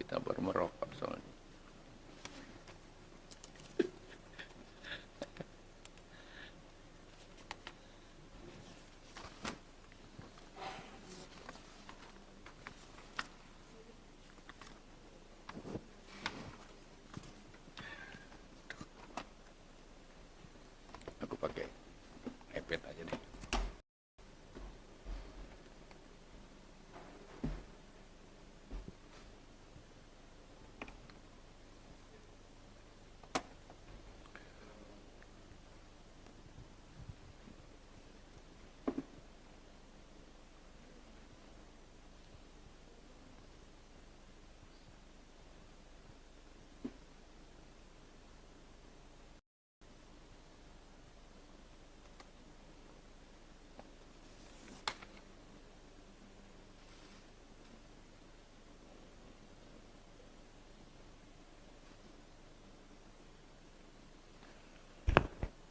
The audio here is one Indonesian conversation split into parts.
kita baru merokok soalnya. Aku pakai iPad aja deh.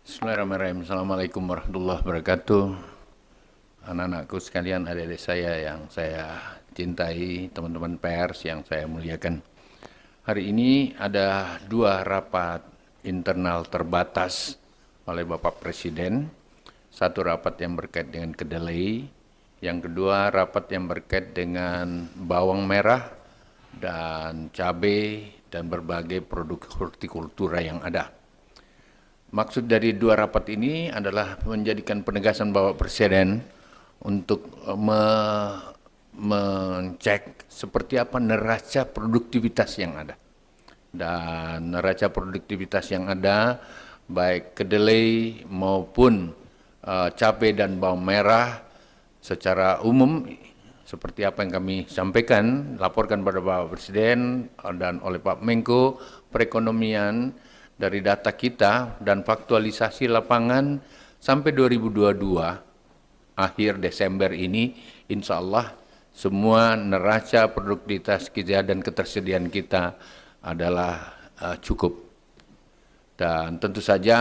Bismillahirrahmanirrahim. Assalamualaikum warahmatullahi wabarakatuh. Anak-anakku sekalian, adik-adik saya yang saya cintai, teman-teman pers yang saya muliakan. Hari ini ada 2 rapat internal terbatas oleh Bapak Presiden. 1 rapat yang berkait dengan kedelai, yang kedua rapat yang berkait dengan bawang merah dan cabai dan berbagai produk hortikultura yang ada. Maksud dari 2 rapat ini adalah menjadikan penegasan Bapak Presiden untuk mengecek seperti apa neraca produktivitas yang ada. Dan neraca produktivitas yang ada, baik kedelai maupun cabai dan bawang merah secara umum, seperti apa yang kami sampaikan, laporkan pada Bapak Presiden dan oleh Pak Menko Perekonomian, dari data kita dan faktualisasi lapangan sampai 2022 akhir Desember ini, insya Allah semua neraca produktivitas kita dan ketersediaan kita adalah cukup. Dan tentu saja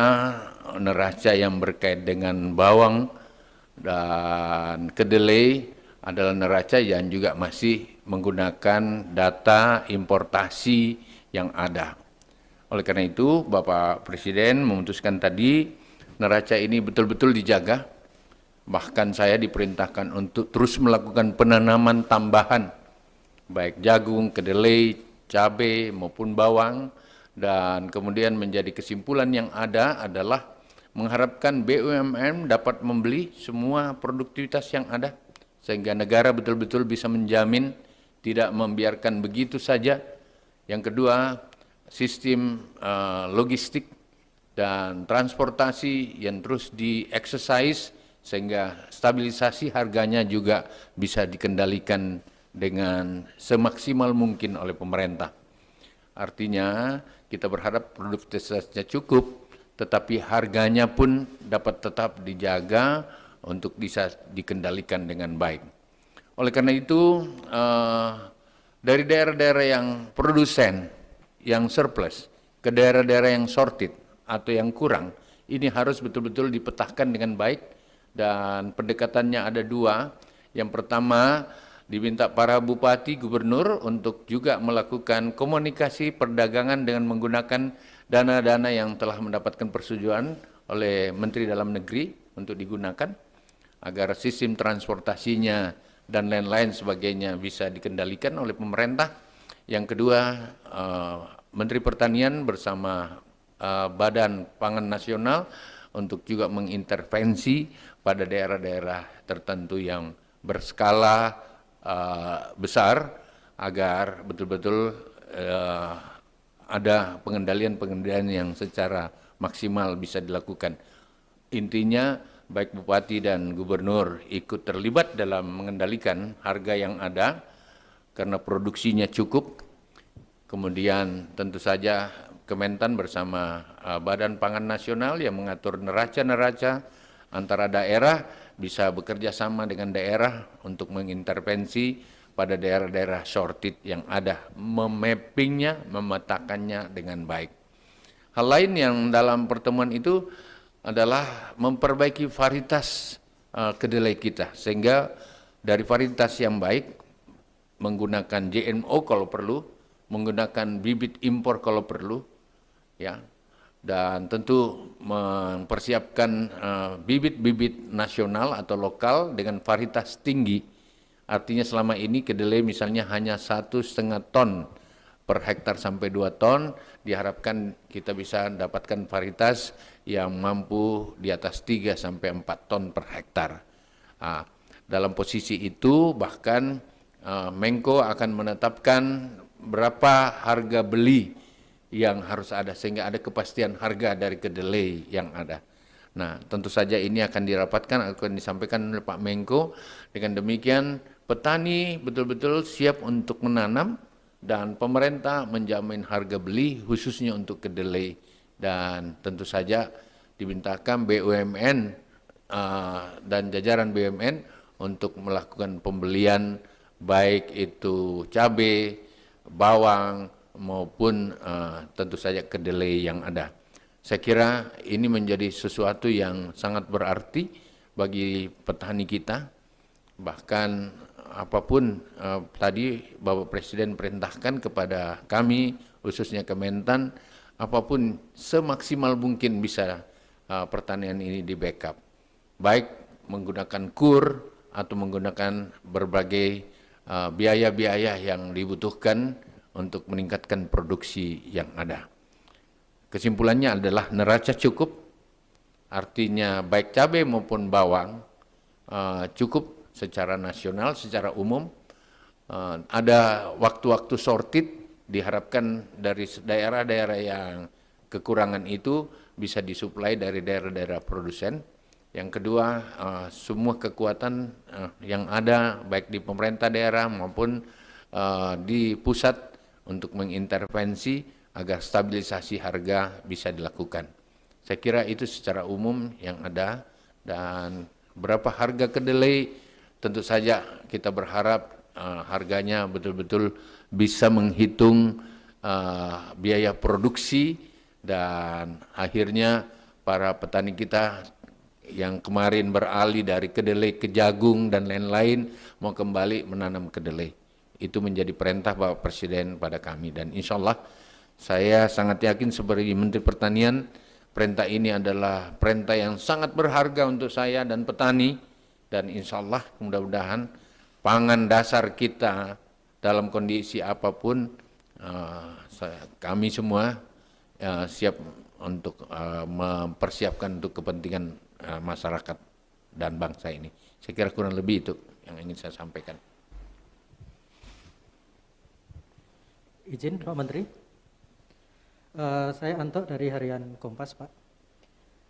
neraca yang berkait dengan bawang dan kedelai adalah neraca yang juga masih menggunakan data importasi yang ada. Oleh karena itu, Bapak Presiden memutuskan tadi neraca ini betul-betul dijaga. Bahkan saya diperintahkan untuk terus melakukan penanaman tambahan, baik jagung, kedelai, cabai maupun bawang. Dan kemudian menjadi kesimpulan yang ada adalah mengharapkan BUMN dapat membeli semua produktivitas yang ada, sehingga negara betul-betul bisa menjamin tidak membiarkan begitu saja. Yang kedua, sistem logistik dan transportasi yang terus di-exercise sehingga stabilisasi harganya juga bisa dikendalikan dengan semaksimal mungkin oleh pemerintah. Artinya kita berharap produktivitasnya cukup, tetapi harganya pun dapat tetap dijaga untuk bisa dikendalikan dengan baik. Oleh karena itu, dari daerah-daerah yang produsen, yang surplus, ke daerah-daerah yang shorted atau yang kurang, ini harus betul-betul dipetahkan dengan baik, dan pendekatannya ada 2. Yang pertama, diminta para bupati, gubernur untuk juga melakukan komunikasi perdagangan dengan menggunakan dana-dana yang telah mendapatkan persetujuan oleh Menteri Dalam Negeri untuk digunakan, agar sistem transportasinya dan lain-lain sebagainya bisa dikendalikan oleh pemerintah. Yang kedua, Menteri Pertanian bersama Badan Pangan Nasional untuk juga mengintervensi pada daerah-daerah tertentu yang berskala besar, agar betul-betul ada pengendalian-pengendalian yang secara maksimal bisa dilakukan. Intinya, baik bupati dan gubernur ikut terlibat dalam mengendalikan harga yang ada, karena produksinya cukup. Kemudian tentu saja Kementan bersama Badan Pangan Nasional yang mengatur neraca-neraca antara daerah bisa bekerja sama dengan daerah untuk mengintervensi pada daerah-daerah shorted yang ada, memappingnya, memetakannya dengan baik. Hal lain yang dalam pertemuan itu adalah memperbaiki varietas kedelai kita, sehingga dari varietas yang baik menggunakan GMO kalau perlu, menggunakan bibit impor kalau perlu, ya, dan tentu mempersiapkan bibit-bibit nasional atau lokal dengan varietas tinggi. Artinya selama ini kedelai misalnya hanya 1,5 ton per hektar sampai 2 ton, diharapkan kita bisa dapatkan varietas yang mampu di atas 3 sampai 4 ton per hektar. Dalam posisi itu bahkan Menko akan menetapkan berapa harga beli yang harus ada sehingga ada kepastian harga dari kedelai yang ada. Nah, tentu saja ini akan dirapatkan, akan disampaikan oleh Pak Menko. Dengan demikian, petani betul-betul siap untuk menanam dan pemerintah menjamin harga beli khususnya untuk kedelai. Dan tentu saja dimintakan BUMN dan jajaran BUMN untuk melakukan pembelian baik itu cabai, bawang, maupun tentu saja kedelai yang ada. Saya kira ini menjadi sesuatu yang sangat berarti bagi petani kita. Bahkan apapun tadi Bapak Presiden perintahkan kepada kami, khususnya Kementan, apapun semaksimal mungkin bisa pertanian ini di backup. Baik menggunakan KUR atau menggunakan berbagai biaya-biaya yang dibutuhkan untuk meningkatkan produksi yang ada. Kesimpulannya adalah neraca cukup, artinya baik cabai maupun bawang cukup secara nasional, secara umum. Ada waktu-waktu sorted, diharapkan dari daerah-daerah yang kekurangan itu bisa disuplai dari daerah-daerah produsen. Yang kedua, semua kekuatan yang ada baik di pemerintah daerah maupun di pusat untuk mengintervensi agar stabilisasi harga bisa dilakukan. Saya kira itu secara umum yang ada. Dan berapa harga kedelai, tentu saja kita berharap harganya betul-betul bisa menghitung biaya produksi, dan akhirnya para petani kita yang kemarin beralih dari kedelai ke jagung dan lain-lain mau kembali menanam kedelai. Itu menjadi perintah Bapak Presiden pada kami, dan insya Allah saya sangat yakin sebagai Menteri Pertanian, perintah ini adalah perintah yang sangat berharga untuk saya dan petani, dan insya Allah mudah-mudahan pangan dasar kita dalam kondisi apapun kami semua siap untuk mempersiapkan untuk kepentingan masyarakat dan bangsa ini. Saya kira kurang lebih itu yang ingin saya sampaikan. Izin Pak Menteri, saya Anto dari Harian Kompas, Pak.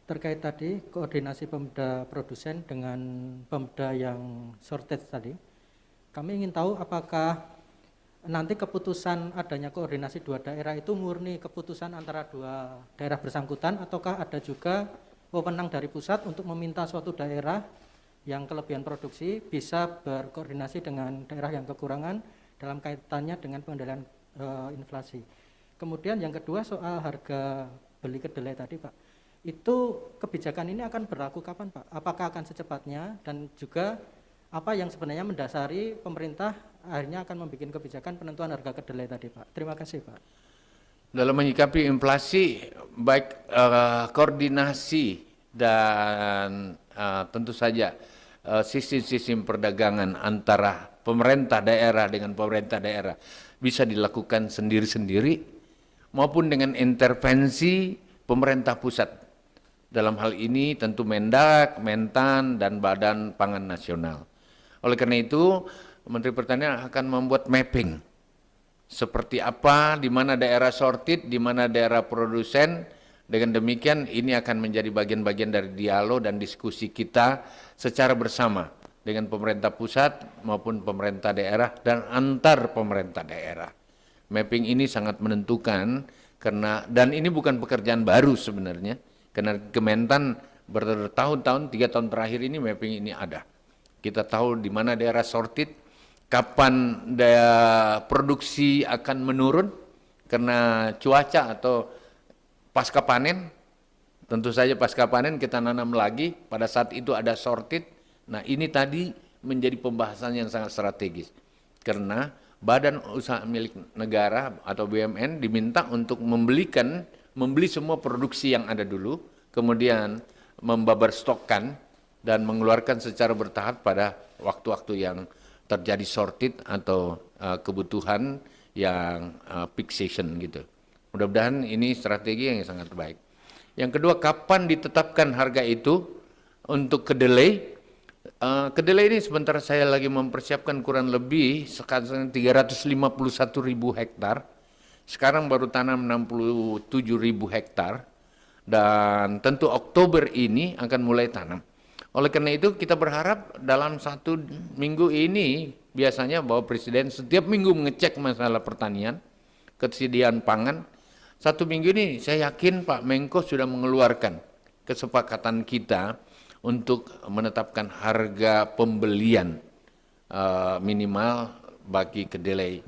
Terkait tadi koordinasi Pemda produsen dengan Pemda yang shortage tadi, kami ingin tahu apakah nanti keputusan adanya koordinasi dua daerah itu murni keputusan antara dua daerah bersangkutan, ataukah ada juga wewenang dari pusat untuk meminta suatu daerah yang kelebihan produksi bisa berkoordinasi dengan daerah yang kekurangan dalam kaitannya dengan pengendalian inflasi. Kemudian yang kedua soal harga beli kedelai tadi, Pak. Itu kebijakan ini akan berlaku kapan, Pak? Apakah akan secepatnya, dan juga apa yang sebenarnya mendasari pemerintah akhirnya akan membuat kebijakan penentuan harga kedelai tadi, Pak? Terima kasih, Pak. Dalam menyikapi inflasi, baik koordinasi dan tentu saja sistem-sistem perdagangan antara pemerintah daerah dengan pemerintah daerah bisa dilakukan sendiri-sendiri maupun dengan intervensi pemerintah pusat. Dalam hal ini tentu Mendak, Mentan, dan Badan Pangan Nasional. Oleh karena itu, Menteri Pertanian akan membuat mapping seperti apa, di mana daerah sorted, di mana daerah produsen. Dengan demikian ini akan menjadi bagian-bagian dari dialog dan diskusi kita secara bersama dengan pemerintah pusat maupun pemerintah daerah dan antar pemerintah daerah. Mapping ini sangat menentukan karena, dan ini bukan pekerjaan baru sebenarnya, karena Kementan bertahun-tahun, 3 tahun terakhir ini mapping ini ada. Kita tahu di mana daerah sorted, kapan daya produksi akan menurun karena cuaca atau pasca panen. Tentu saja pasca panen kita nanam lagi, pada saat itu ada sorted. Nah ini tadi menjadi pembahasan yang sangat strategis, karena badan usaha milik negara atau BUMN diminta untuk membeli semua produksi yang ada dulu, kemudian membabar stokkan dan mengeluarkan secara bertahap pada waktu-waktu yang terjadi shortage atau kebutuhan yang peak season gitu. Mudah-mudahan ini strategi yang sangat baik. Yang kedua, kapan ditetapkan harga itu untuk kedelai? Kedelai ini sebentar saya lagi mempersiapkan kurang lebih sekarang 351.000 hektar. Sekarang baru tanam 67.000 hektar. Dan tentu Oktober ini akan mulai tanam. Oleh karena itu kita berharap dalam 1 minggu ini biasanya bahwa Presiden setiap minggu mengecek masalah pertanian, ketersediaan pangan. 1 minggu ini saya yakin Pak Menko sudah mengeluarkan kesepakatan kita untuk menetapkan harga pembelian minimal bagi kedelai.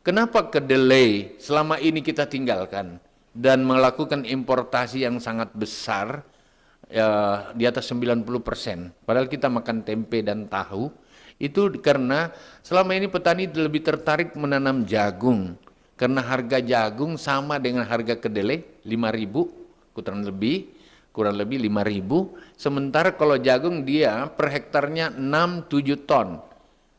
Kenapa kedelai selama ini kita tinggalkan dan melakukan importasi yang sangat besar, di atas 90%, padahal kita makan tempe dan tahu, itu karena selama ini petani lebih tertarik menanam jagung, karena harga jagung sama dengan harga kedelai 5.000 kurang lebih 5.000, sementara kalau jagung dia per hektarnya 6-7 ton,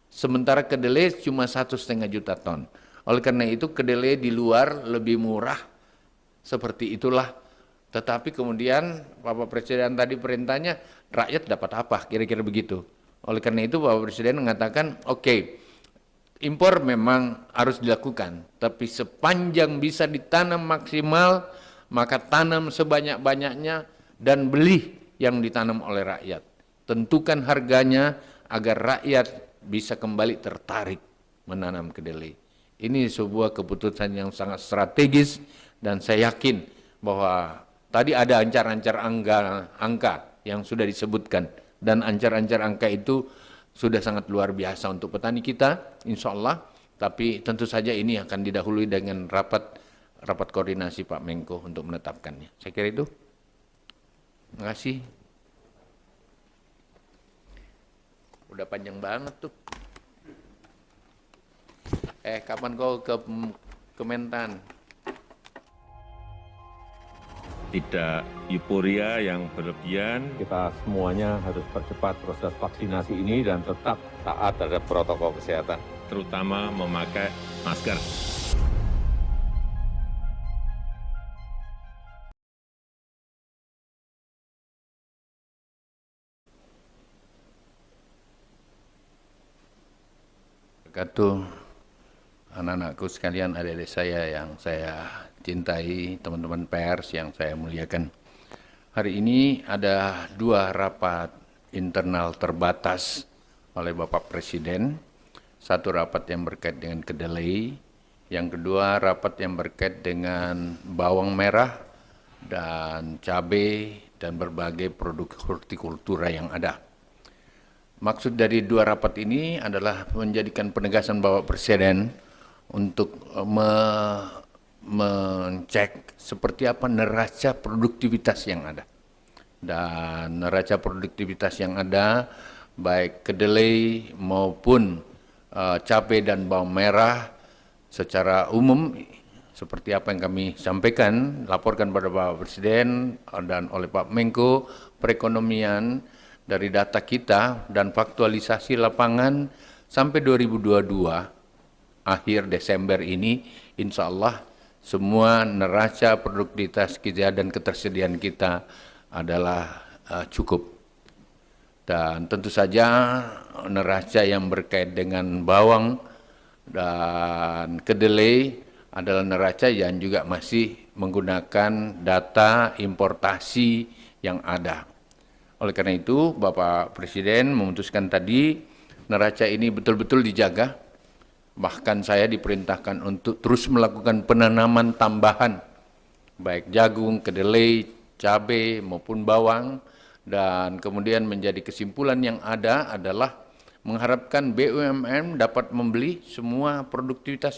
sementara kedelai cuma 1,5 juta ton. Oleh karena itu kedelai di luar lebih murah, seperti itulah. Tetapi kemudian Bapak Presiden tadi perintahnya rakyat dapat apa, kira-kira begitu. Oleh karena itu Bapak Presiden mengatakan oke, impor memang harus dilakukan, tapi sepanjang bisa ditanam maksimal, maka tanam sebanyak-banyaknya dan beli yang ditanam oleh rakyat. Tentukan harganya agar rakyat bisa kembali tertarik menanam kedelai. Ini sebuah keputusan yang sangat strategis dan saya yakin bahwa tadi ada ancar-ancar angka yang sudah disebutkan, dan ancar-ancar angka itu sudah sangat luar biasa untuk petani kita, insya Allah. Tapi tentu saja ini akan didahului dengan rapat koordinasi Pak Menko untuk menetapkannya. Saya kira itu. Terima kasih. Udah panjang banget tuh. Kapan kau ke Kementan? Tidak euforia yang berlebihan. Kita semuanya harus percepat proses vaksinasi ini dan tetap taat terhadap protokol kesehatan. Terutama memakai masker. Anak-anakku sekalian, adik-adik saya yang saya cintai, teman-teman pers yang saya muliakan. Hari ini ada 2 rapat internal terbatas oleh Bapak Presiden. 1 rapat yang berkait dengan kedelai, yang kedua rapat yang berkait dengan bawang merah dan cabai dan berbagai produk hortikultura yang ada. Maksud dari 2 rapat ini adalah menjadikan penegasan Bapak Presiden untuk mengecek seperti apa neraca produktivitas yang ada. Dan neraca produktivitas yang ada, baik kedelai maupun cabai dan bawang merah secara umum, seperti apa yang kami sampaikan, laporkan pada Bapak Presiden dan oleh Pak Menko Perekonomian dari data kita dan faktualisasi lapangan sampai 2022. Akhir Desember ini, insya Allah semua neraca produktivitas kita dan ketersediaan kita adalah cukup. Dan tentu saja neraca yang berkait dengan bawang dan kedelai adalah neraca yang juga masih menggunakan data importasi yang ada. Oleh karena itu, Bapak Presiden memutuskan tadi neraca ini betul-betul dijaga. Bahkan saya diperintahkan untuk terus melakukan penanaman tambahan, baik jagung, kedelai, cabai maupun bawang, dan kemudian menjadi kesimpulan yang ada adalah mengharapkan BUMN dapat membeli semua produktivitas